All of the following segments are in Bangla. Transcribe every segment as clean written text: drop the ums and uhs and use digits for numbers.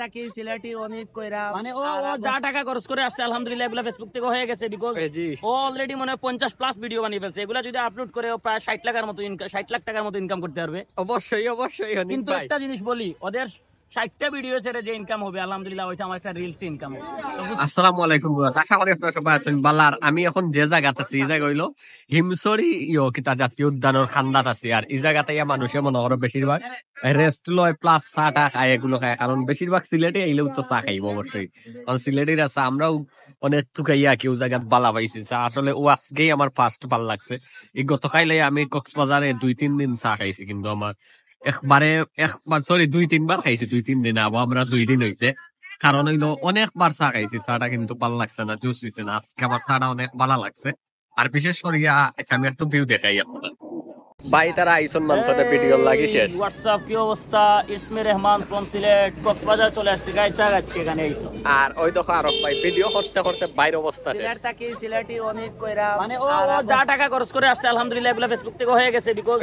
তাকে সিলেটি অনেক কইরা মানে ও যা টাকা খরচ করে আসছে আলহামদুলিল্লাহ এগুলা ফেসবুক থেকে হয়ে গেছে বিকজ ও অলরেডি মনে হয় 50+ ভিডিও বানিয়ে ফেলছে। এগুলা যদি আপলোড করে ও প্রায় 60 লাখের মতো 60 লাখ টাকার মতো ইনকাম করতে পারবে। অবশ্যই অবশ্যই। কিন্তু একটা জিনিস বলি, ওদের 60টা ভিডিও ছেড়ে যে ইনকাম হবে আলহামদুলিল্লাহ ওইটা আমার একটা রিলস ইনকাম হবে। আসসালামু আলাইকুম, আশা করি আপনারা সবাই আছেন ভালো। আর আমি এখন যে জায়গাতে আছি এই জায়গা হইলো হিমছড়ি কিতা জাতীয় উদ্যানের খান্দাত আছি। আর এই জায়গাতে মানুষে মনে করো বেশিরভাগ রেস্ট লয় প্লাস চা টা খায়, এগুলো খায়। কারণ বেশিরভাগ সিলেটে আইলেও তো চা খাইব অবশ্যই, কারণ সিলেটের আছে। আমরাও অনেক টুকাইয়া কেউ জায়গাত বালা পাইছি চা। আসলে ও আজকেই আমার ফার্স্ট ভাল লাগছে। এই গতকালে আমি কক্সবাজারে 2-3 দিন চা খাইছি, কিন্তু আমার একবার 2-3 বার খাইছি, 2-3 দিন। আবার আমরা 2 দিন হইছে, কারণ হইলো অনেকবার চা খাইছি, চাটা কিন্তু ভালো লাগছে না, জুস হইছে না। আজকে আমার চাটা অনেক ভালো লাগছে। আর বিশেষ করে আমি একটু ভিউ দেখাই আপনার ভাই, তারা আইসন মানতে ভিডিও লাগি শেষ। হোয়াটসঅ্যাপ কি অবস্থা? It's me Rahman from Sylhet, Cox's Bazar চলে আসছি, গাই চা খাচ্ছি এখানে। আর ওই দেখো আরব ভাই ভিডিও করতে করতে বাইরে অবস্থা শেষ। সিলেট তাকে সিলেটি অনেক কইরা মানে ও যা টাকা খরচ করে আসছে আলহামদুলিল্লাহ এগুলা ফেসবুক থেকে হয়ে গেছে বিকজ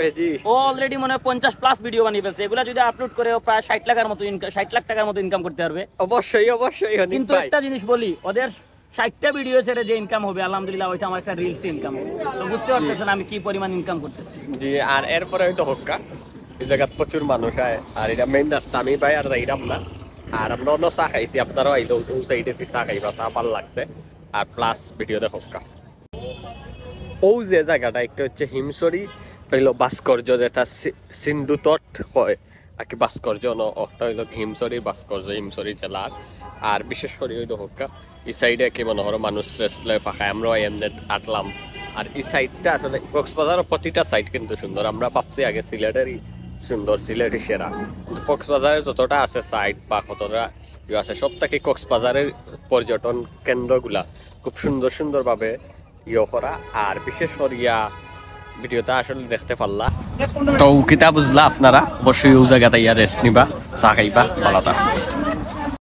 ও অলরেডি মনে হয় 50+ ভিডিও বানিয়ে ফেলছে। এগুলা যদি আপলোড করে ও প্রায় 60 লাখের মতো 60 লাখ টাকার মতো ইনকাম করতে পারবে। অবশ্যই অবশ্যই। কিন্তু একটা জিনিস বলি, ওদের 60টা ভিডিও ছেড়ে যে ইনকাম হবে আলহামদুলিল্লাহ ওইটা আমার একটা রিলস ইনকাম হবে। তো বুঝতে পারতেছেন আমি কি পরিমাণ ইনকাম করতেছি। জি। আর এরপরে হয়তো হক্কা এই জায়গা প্রচুর মানুষ হয়। আর এটা মেইন রাস্তা, আমি ভাই আর যাইরাম না। আর আমরা অন্য চা খাইছি, আপনারাও আইলো ওই সাইডে চা খাইবা, চা ভালো লাগছে। আর প্লাস ভিডিওতে হক্কা ও যে জায়গাটা একটা হচ্ছে হিমছড়ি হইলো ভাস্কর্য, যেটা সিন্ধু তট হয় আর কি ভাস্কর্য অর্থ হইলো হিমছড়ির ভাস্কর্য, হিমছড়ি জেলার। আর বিশেষ করে হইলো হক্কা এই সাইডে কি মনে করো মানুষ রেস্ট লয় ফাঁকায়, আমরা এমনি আটলাম। আর এই সাইডটা আসলে কক্সবাজারের প্রতিটা সাইড কিন্তু সুন্দর। আমরা ভাবছি আগে সিলেটেরই সুন্দর, সিলেটই সেরা, কিন্তু কক্সবাজারের যতটা আছে সাইড বা কতটা আছে সব থেকে কক্সবাজারের পর্যটন কেন্দ্রগুলা খুব সুন্দর সুন্দর ভাবে করা। আর বিশেষ করিয়া ভিডিওটা আসলে দেখতে পারলা তো কিতা বুঝলা আপনারা, অবশ্যই ও জায়গাতে রেস্ট নিবা, চা খাইবা, ভালো থাকবে।